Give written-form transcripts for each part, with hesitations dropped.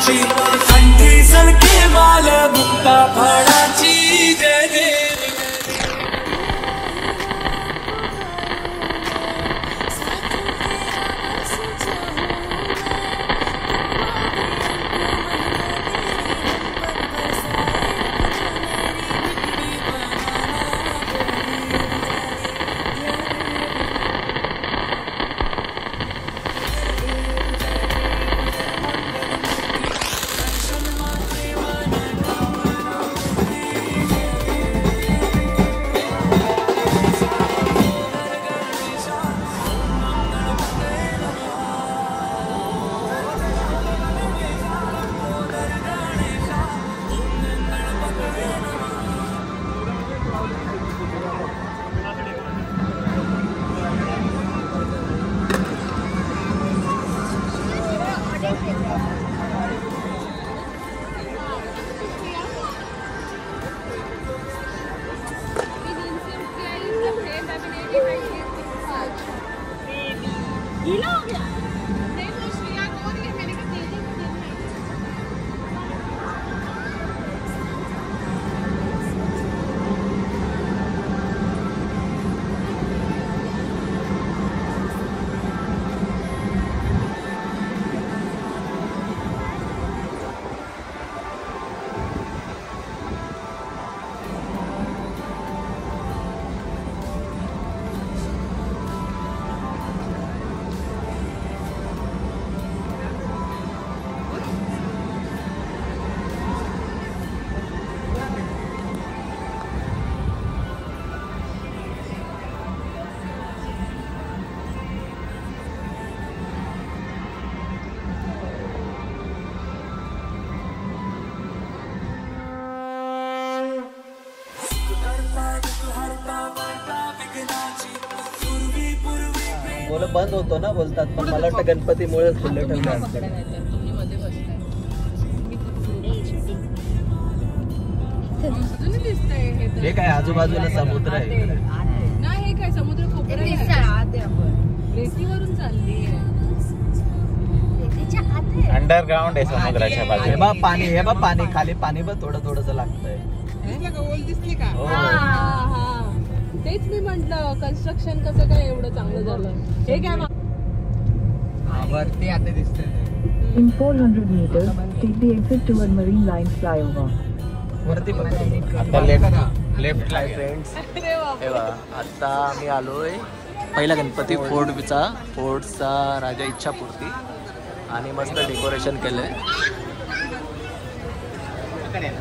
विघ्नाची कंठी सलके माल मुक्ता फळाची जय देवी बोल बंद होतो ना बोलतात, पण मला वाटतं गणपतीमुळे खुल्लं ठेवलं. हे काय आजूबाजूला समुद्र आहे ना, हे काय समुद्र रेतीवरून चालली अंडरग्राउंड आहे समुद्राच्या बाजूला. हे बा पाणी, हे बा पाणी खाली पाणी बघ थोडं थोडंसं लागतंय. तेच मी म्हंटल कन्स्ट्रक्शन कसं काय एवढं चांगलं झालं. हे काय वरती आता दिसतंय. In 400 meters, take the exit toward Marine Line flyover. वरती आता लेफ्ट फ्रेंड्स, हे बघा आता आम्ही आलोय पहिला गणपती फोर्टचा राजा इच्छापूर्ती आणि मस्त डेकोरेशन केलंय.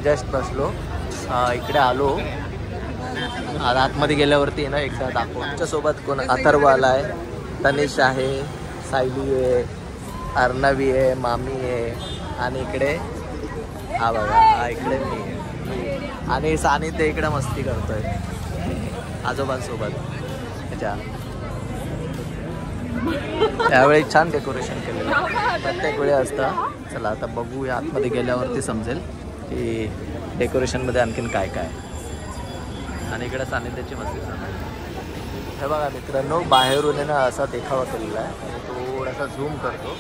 जस्ट बसलो इकडे आलो. आतमध्ये गेल्यावरती ना एकदा दाखव. आमच्यासोबत कोण अथर्व आलाय, तनिष आहे, सायली आहे, अर्णवी आहे, मामी आहे आणि इकडे हा बघा हा इकडे मी आणि सानिध्य इकडे मस्ती करतोय आजोबांसोबत त्याच्या. त्यावेळी छान डेकोरेशन केलेलं, प्रत्येक वेळी असतं. चला आता बघूया, आतमध्ये गेल्यावरती समजेल की डेकोरेशनमध्ये आणखीन काय काय. आणि इकडे सानिध्याची मस्ती चालू. हे बघा मित्रांनो, बाहेरून आहे ना असा देखावा केलेला आहे. थोडासा झूम करतो,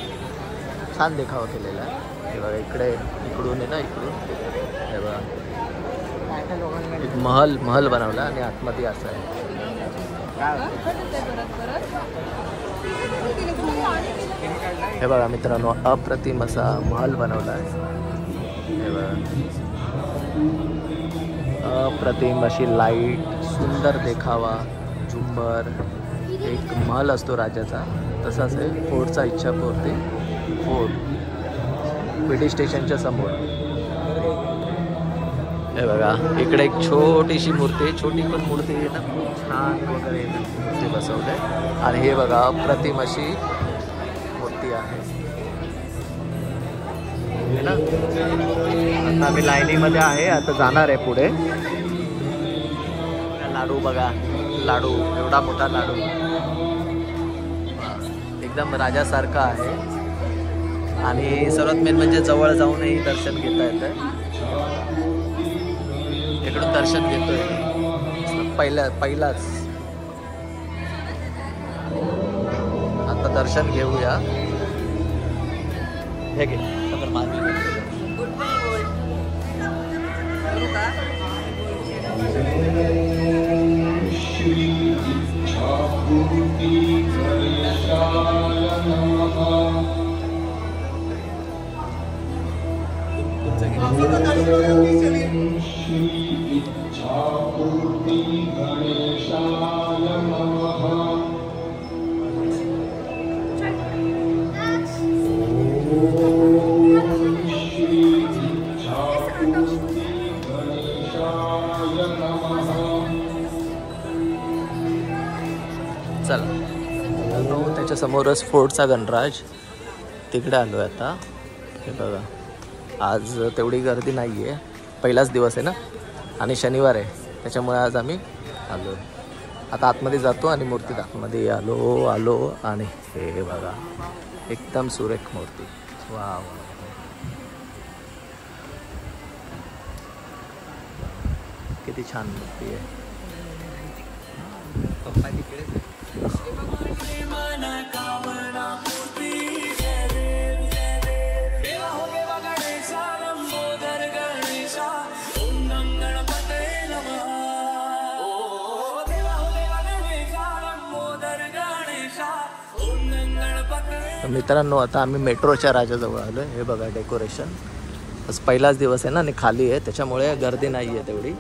छान देखावा केलेला आहे. हे बघा इकडे इकडून आहे ना, इकडून हे बघा एक महल बनवला आणि आतमध्ये असं आहे. हे बघा मित्रांनो, अप्रतिम असा महल बनवला आहे. हे बघा अप्रतिम अशी लाईट, सुंदर देखावा, झुंबर. एक महल असतो राजाचा, तसाच आहे फोर्टचा इच्छापूर्ती फोर्ट पीटी स्टेशनच्या समोर. हे बघा इकडे एक छोटीशी मूर्ती, छोटी पण मूर्ती आहे ना, खूप छान वगैरे ते बसवलं आहे. आणि हे बघा अप्रतिम अशी मूर्ती आहे ना. आता आम्ही लाईनीमध्ये आहे, आता जाणार आहे पुढे. लाडू बघा, लाडू एवढा मोठा लाडू एकदम राजासारखा आहे. आणि सर्वात मेन म्हणजे जवळ जाऊनही दर्शन घेता येतं. इकडून दर्शन घेतोय पहिलाच. आता दर्शन घेऊया. हे घे चला त्याच्या समोरच फोर्टचा गणराज, तिकडे आलो आहे आता. हे बघा, आज तेवढी गर्दी नाही आहे, पहिलाच दिवस आहे ना आणि शनिवार आहे, त्याच्यामुळे आज आम्ही आलो. आता आतमध्ये जातो आणि मूर्ती आतमध्ये आलो आणि हे बघा एकदम सुरेख मूर्ती. वा, किती छान मूर्ती आहे. पप्पा तिकडे मित्रांनो, आता आम्ही मेट्रोच्या राजाजवळ आलो आहे. हे बघा डेकोरेशन, आज पहिलाच दिवस आहे ना आणि खाली आहे, त्याच्यामुळे गर्दी नाही आहे तेवढी.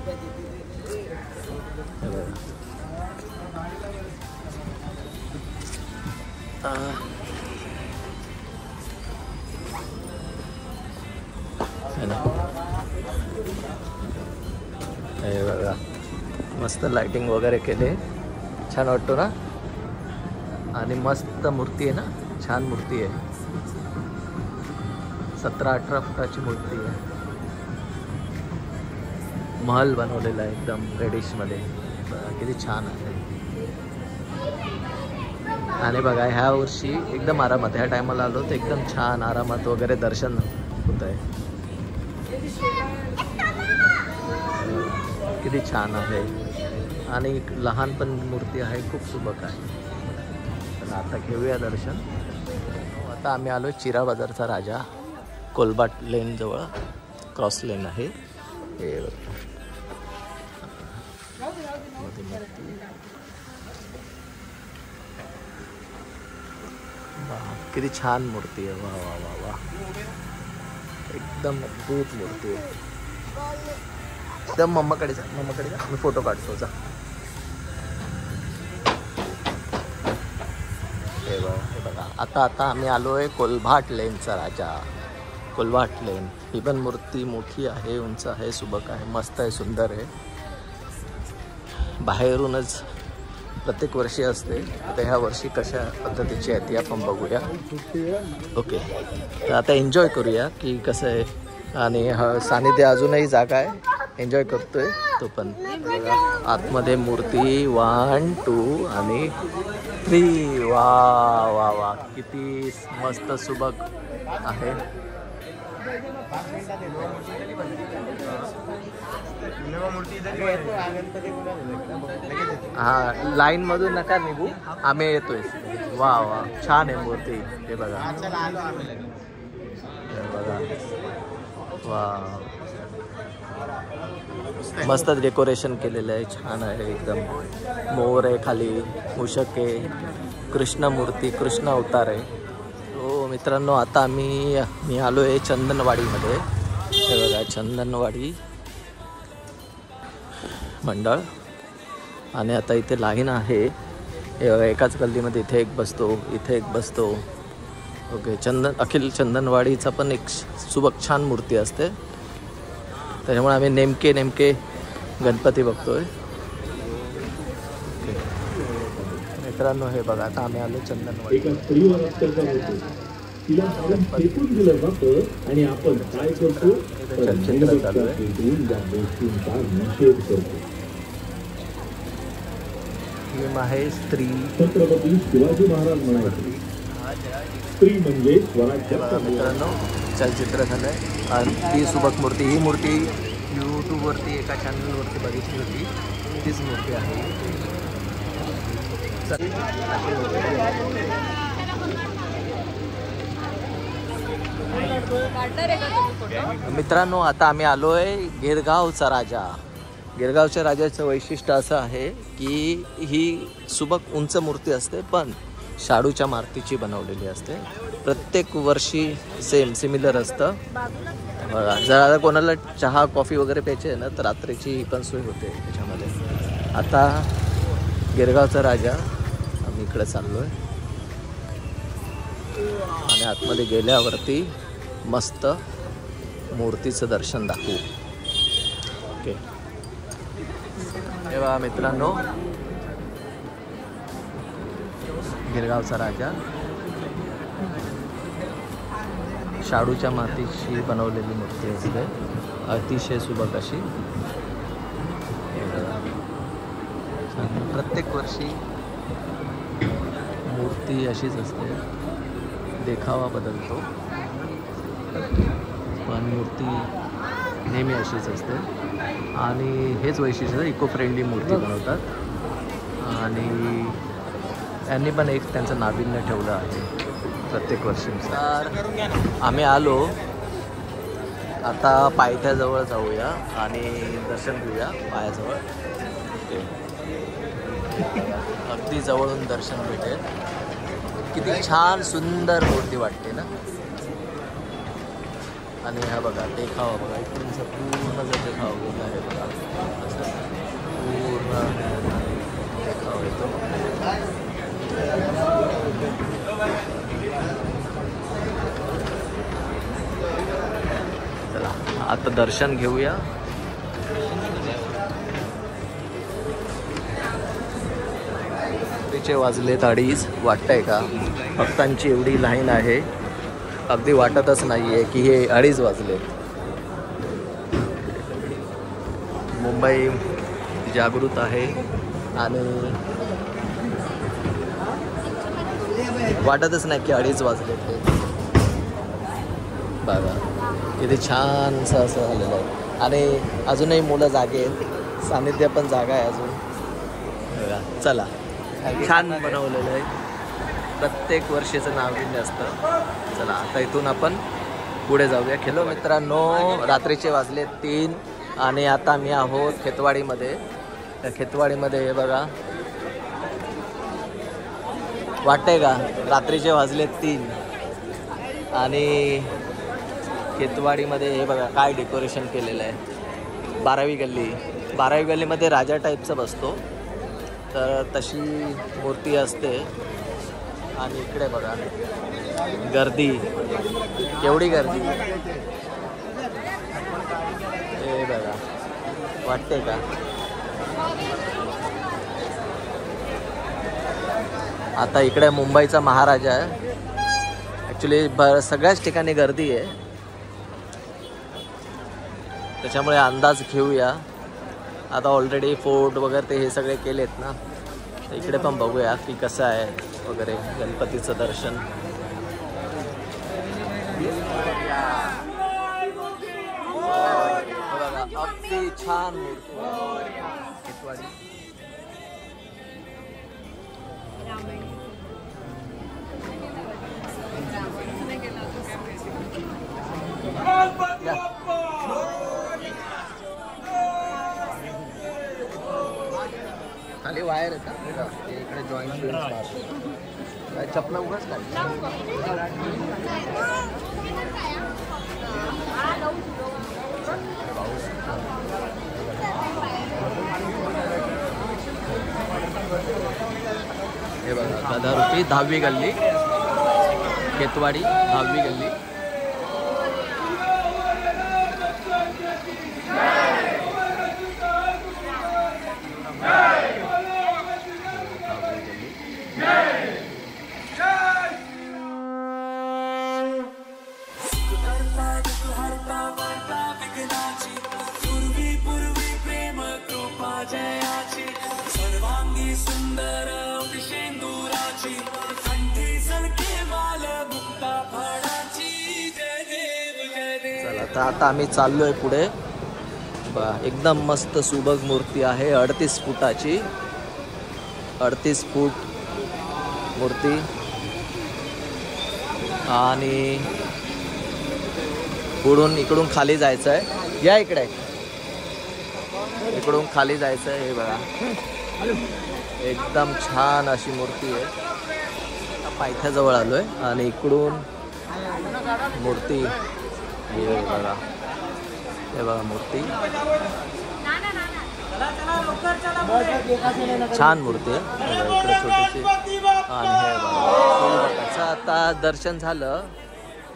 हे बघा, मस्त लाइटिंग वगैरे केले, छान वाटतो ना. आणि मस्त मूर्ती आहे ना, छान मूर्ती आहे. 17-18 फुटाची मूर्ती आहे. महल बनवलेला आहे एकदम रेडिशमध्ये, किती छान आहे. आणि बघा, ह्या वर्षी एकदम आरामात, ह्या टायमाला आलो तर एकदम छान आरामात वगैरे दर्शन होत आहे. किती छान आहे. आणि लहान पण मूर्ती आहे, खूप सुबक आहे. तर आता घेऊया दर्शन. आता आम्ही आलो चिरा बाजारचा राजा, कोलबाट लेन जवळ, क्रॉस लेन आहे. हे किती छान मूर्ती आहे. वा वा वा वा, एकदम अद्भुत मूर्ती आहे. एकदम मम्माकडे जा, मी फोटो काढतो. जा, हे बघा, आता आम्ही आलो आहे कोलबाट लेनचा राजा, कोलबाट लेन. ही पण मूर्ती मोठी आहे, उंच आहे, सुबक आहे, मस्त आहे, सुंदर आहे. बाहेरूनच प्रत्येक वर्षी असते. आता ह्या वर्षी कशा पद्धतीची आहे ती आपण बघूया. ओके, तर आता एन्जॉय करूया की कसं आहे. आणि सानिध्य अजूनही जागा आहे, एन्जॉय करतोय तो पण. आतमध्ये मूर्ती 1, 2 आणि 3. वा वा वा, किती मस्त सुबक आहे. हा, लाईन मधून नका निघू, आम्ही येतोय. वा वा, छान आहे मूर्ती. हे बघा, वा, मस्त डेकोरेशन केलेलं आहे, छान आहे एकदम. मोर आहे खाली, मूषक आहे, कृष्ण मूर्ती, कृष्ण अवतार आहे. हो मित्रांनो, आता मी आलो आहे चंदनवाडीमध्ये. हे बघा, चंदनवाडी मंडळ. आणि आता इथे लाईन आहे. हे बघा, एकाच गल्लीमध्ये इथे एक बसतो, इथे एक बसतो. ओके, अखिल चंदनवाडीचा पण एक सुबक छान मूर्ती असते, त्याच्यामुळे आम्ही नेमके गणपती बघतोय. मित्रांनो, हे बघा, आता आम्ही आलो चंदनवाडी. थीम आहे स्त्री. छत्रपती शिवाजी महाराज म्हणाले, स्त्री म्हणजे स्वराज्य. मित्रांनो, चलचित्र झालं आहे आणि ती सुबक मूर्ती, ही मूर्ती यूट्यूबवरती एका चॅनलवरती बघितली होती, तीच मूर्ती आहे. मित्रांनो, आता आम्ही आलो आहे गिरगावचा राजा. गिरगावच्या राजाचं वैशिष्ट्य असं आहे की ही सुबक उंच मूर्ती असते, पण शाडूच्या मातीची बनवलेली असते. प्रत्येक वर्षी सिमिलर असतं. बघा, जर आता कोणाला चहा कॉफी वगैरे प्यायची आहे ना तर रात्रीची पण सोय होते त्याच्यामध्ये. आता गिरगावचा राजा आम्ही इकडे चाललो आहे आणि आतमध्ये गेल्यावरती मस्त मूर्तीचं दर्शन दाखवू. ओके, तेव्हा मित्रांनो गिरगावचा राजा शाडूच्या मातीची बनवलेली मूर्ती असते, अतिशय सुबक अशी. प्रत्येक वर्षी मूर्ती अशीच असते, देखावा बदलतो पण मूर्ती नेहमी अशीच असते. आणि हेच वैशिष्ट्य, इको फ्रेंडली मूर्ती बनवतात आणि यांनी पण एक त्यांचं नाविन्य ठेवलं आहे प्रत्येक वर्षीनुसार. आम्ही आलो आता पायथ्याजवळ जाऊया आणि दर्शन घेऊया पायाजवळ. ओके, अगदी जवळून दर्शन भेटेल. किती छान सुंदर मूर्ती वाटते ना. आणि हा बघा देखावा बघा, इकडून पूर्ण जर देखावा होत आहे बघा, असं पूर्ण देखावा येतो. चला आता दर्शन घेऊया. तिचे वाजलेत 2:30. वाटतंय का भक्तांची एवढी लाईन आहे, अगदी वाटतच नाही आहे की हे 2:30 वाजले. मुंबई जागृत आहे आणि वाटतच नाही की 2:30 वाजले. बघा किती छानसं असं झालेलं आहे आणि अजूनही मुलं जागे आहेत, सानिध्य पण जागा आहे अजून. बघा चला, छान बनवलेलं आहे, प्रत्येक वर्षीचं नाविन्य असतं. चला आता इथून आपण पुढे जाऊया. खेलो मित्रांनो, रात्रीचे वाजले 3 आणि आता मी आहोत खेतवाडीमध्ये. त्या खेतवाडीमध्ये हे बघा, वाटतंय का रात्रीचे वाजले 3 आणि खेतवाडीमध्ये हे बघा काय डेकोरेशन केलेलं आहे. 12वी गल्ली, 12वी गल्लीमध्ये राजा टाईपचं बसतो तर तशी मूर्ती असते. आणि इकडे बघा गर्दी, केवढी गर्दी हे बघा, वाटते का. आता इकडे मुंबईचा महाराजा आहे. ॲक्च्युली सगळ्याच ठिकाणी गर्दी आहे, त्याच्यामुळे अंदाज घेऊया. आता ऑलरेडी फोर्ट वगैरे ते हे सगळे केलेत ना, तर इकडे पण बघूया की कसं आहे वगैरे गणपतीचं दर्शन. अगदी छान मूर्ती. खाली वायर आहे का इकडे जॉईंट काय चपला उगाच काय. हे बघा गदारुपी 10वी गल्ली, खेतवाडी 10वी गल्ली. चला आता आम्ही चाललोय पुढे. एकदम मस्त सुबक मूर्ती आहे, 38 फुटाची, 38 फूट मूर्ती. आणि पुढून इकडून खाली जायचं आहे. या इकडे, इकडून खाली जायचं आहे. हे बघा एकदम छान अशी मूर्ती आहे. पायथ्याजवळ आलोय आणि इकडून मूर्ती हे बघा हे बघा मूर्ती छान मूर्ती आहे. इकडे छोटीशी आणि हे बघा आता दर्शन झालं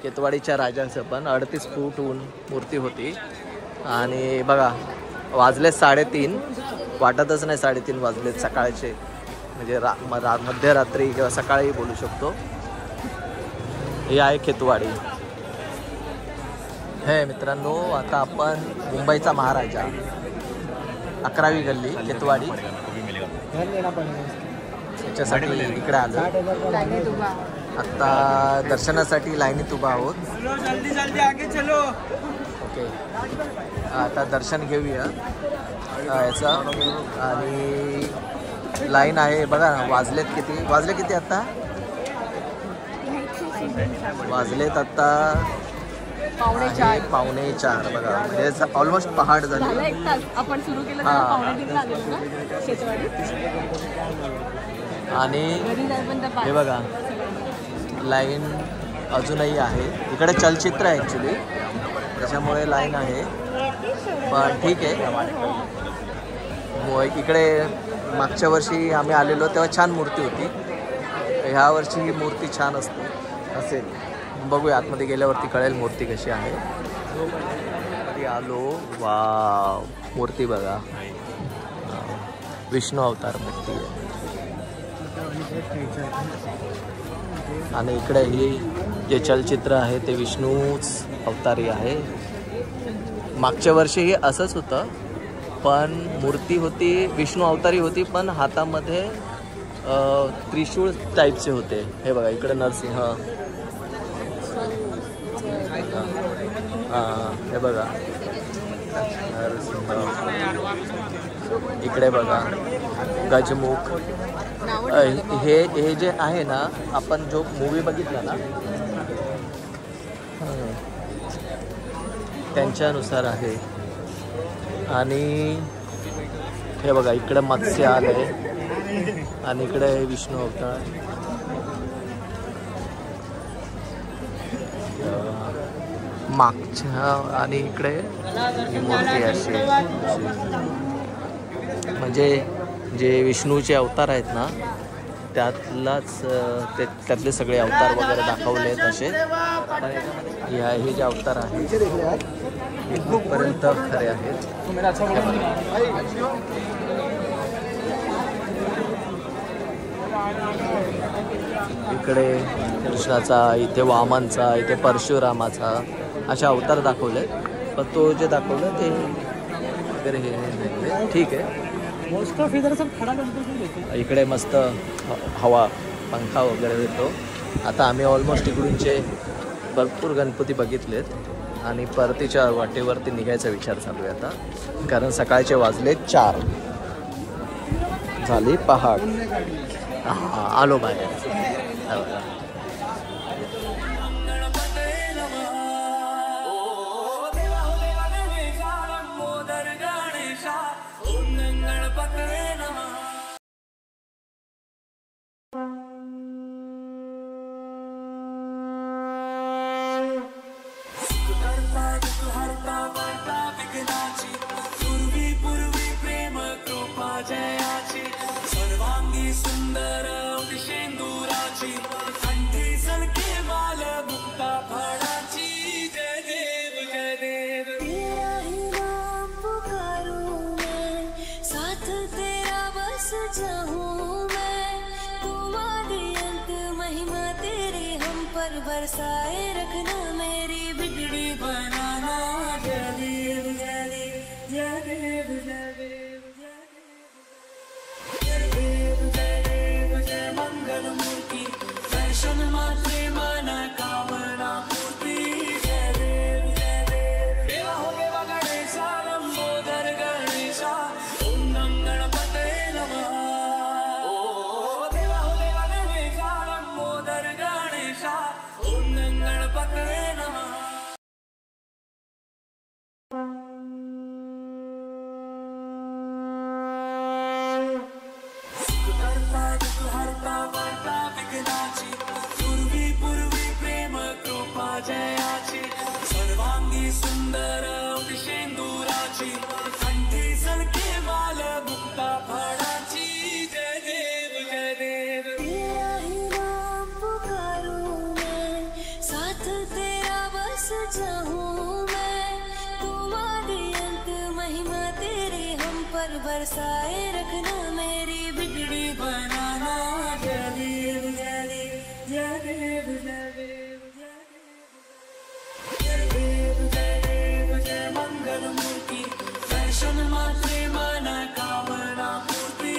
केतवाडीच्या राजाचं पण 38 फूट ऊन मूर्ती होती. आणि बघा वाजले 3:30 वाटतच नाही 3:30 वाजलेत सकाळचे म्हणजे मध्यरात्री किंवा सकाळी बोलू शकतो. हे आहे केतवाडी. हे मित्रांनो आता आपण मुंबईचा महाराजा 11वी गल्ली केतवाडी त्याच्यासाठी इकडे आलो. आता दर्शनासाठी लाईनीत उभा आहोत. ओके आता दर्शन घेऊया याचं. आणि लाईन आहे बघा ना. वाजले किती आता वाजलेत आता 4:45 बघा म्हणजे ऑलमोस्ट पहाट झाली. आणि हे बघा लाईन अजूनही आहे. इकडे चलचित्र आहे ॲक्च्युली त्याच्यामुळे लाईन आहे पण ठीक आहे. इकडे मागच्या वर्षी आम्ही आलेलो तेव्हा छान मूर्ती होती. ह्या वर्षी ही मूर्ती छान असेल बघूया. आतमध्ये गेल्यावरती कळेल मूर्ती कशी आहे. आलो वा मूर्ती बघा विष्णू अवतार मूर्ती आहे. आणि इकडे ही जे चलचित्र आहे ते विष्णूच अवतारी आहे. मागच्या वर्षी हे असंच होतं पण मूर्ती होती विष्णू अवतारी होती पण हातामध्ये त्रिशूळ टाईपचे होते. हे बघा इकडे नरसिंह हे बघा नरसिंह. इकडे बघा गजमुख. हे जे आहे ना आपण जो मूवी बघितला ना त्यांच्यानुसार आहे. आणि हे बघा इकडे मत्स्य आलंय आणि इकडे विष्णू अवतार. मागच्या आणि इकडे मूर्ती अशी म्हणजे जे विष्णूचे अवतार आहेत ना त्यातले सगळे अवतार वगैरे दाखवले आहेत असे. हे जे अवतार आहेत हे खूपपर्यंत खरे आहेत. इकडे कृष्णाचा इथे वामनचा इथे परशुरामाचा असे अवतार दाखवले पण तो जे दाखवलं ते वगैरे हे ठीक आहे. इकडे मस्त हवा पंखा वगैरे देतो. आता आम्ही ऑलमोस्ट इकडूनचे भरपूर गणपती बघितलेत आणि परतीच्या वाटेवरती निघायचा विचार चालू आहे आता कारण सकाळचे वाजले 4 झाली पहाट. आलो बाहेर. बरसाए रखना मेरी बिगड़ी बनाना जलेब जलेब जलेब जलेब जलेब जलेब जय मंगल मूर्ति दर्शन मात्रे मन कामना पूर्ति जलेब जलेब देवा हो देवा गणेशा लंबोदर गणेशा ओम नम गणपते नमः. ओ देवा हो देवा गणेशा लंबोदर गणेशा गणपते नमः. सुखकर्ता दुःखहर्ता वार्ता विघ्नाची पूर्वी पूर्वी प्रेम कृपा जयाची सर्वांगी सुंदर विषेंद्र प्यार बरसाए रखना मेरी बिगड़ी बनाना जय देव जय देव जय देव जय देव जय देव जय देव जय मंगल मूर्ति दर्शन मात्रे मन कामना पूर्ति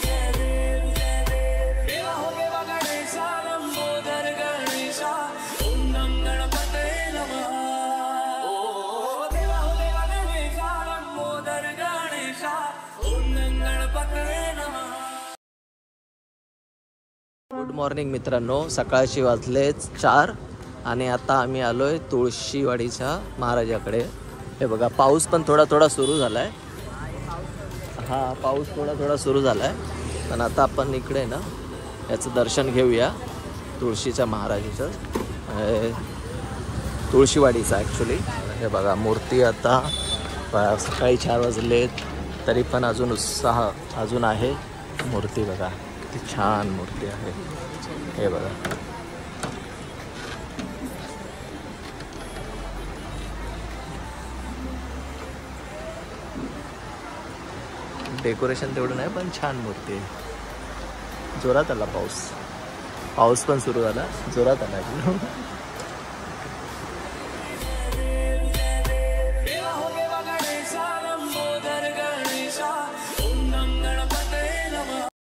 जय देव जय देव देवा हो देवा गणेशा लंबोदर गणेशा ओम नम गणपते नमः ओ देवा हो देवा गणेशा लंबोदर गणेशा ओम नम गणपते नमः. गुड मॉर्निंग मित्रांनो, सकाळची वाजले 4 आणि आता आम्ही आलोय तुळशीवाडीच्या महाराजाकडे. हे बघा पाऊस पण थोडा थोडा सुरू झाला आहे. हा पाऊस थोडा थोडा सुरू झाला आहे, पण आता आपण इकडे ना याचं दर्शन घेऊया तुळशीच्या महाराजाचं, तुळशीवाडीचं ॲक्च्युली. हे बघा मूर्ती आता सकाळी 4 वाजलेत तरी पण अजून उत्साह अजून आहे. मूर्ती बघा किती छान मूर्ती आहे. हे बघा डेकोरेशन तेवढं नाही पण छान मूर्ती आहे. जोरात आला पाऊस पण सुरू झाला, जोरात आला.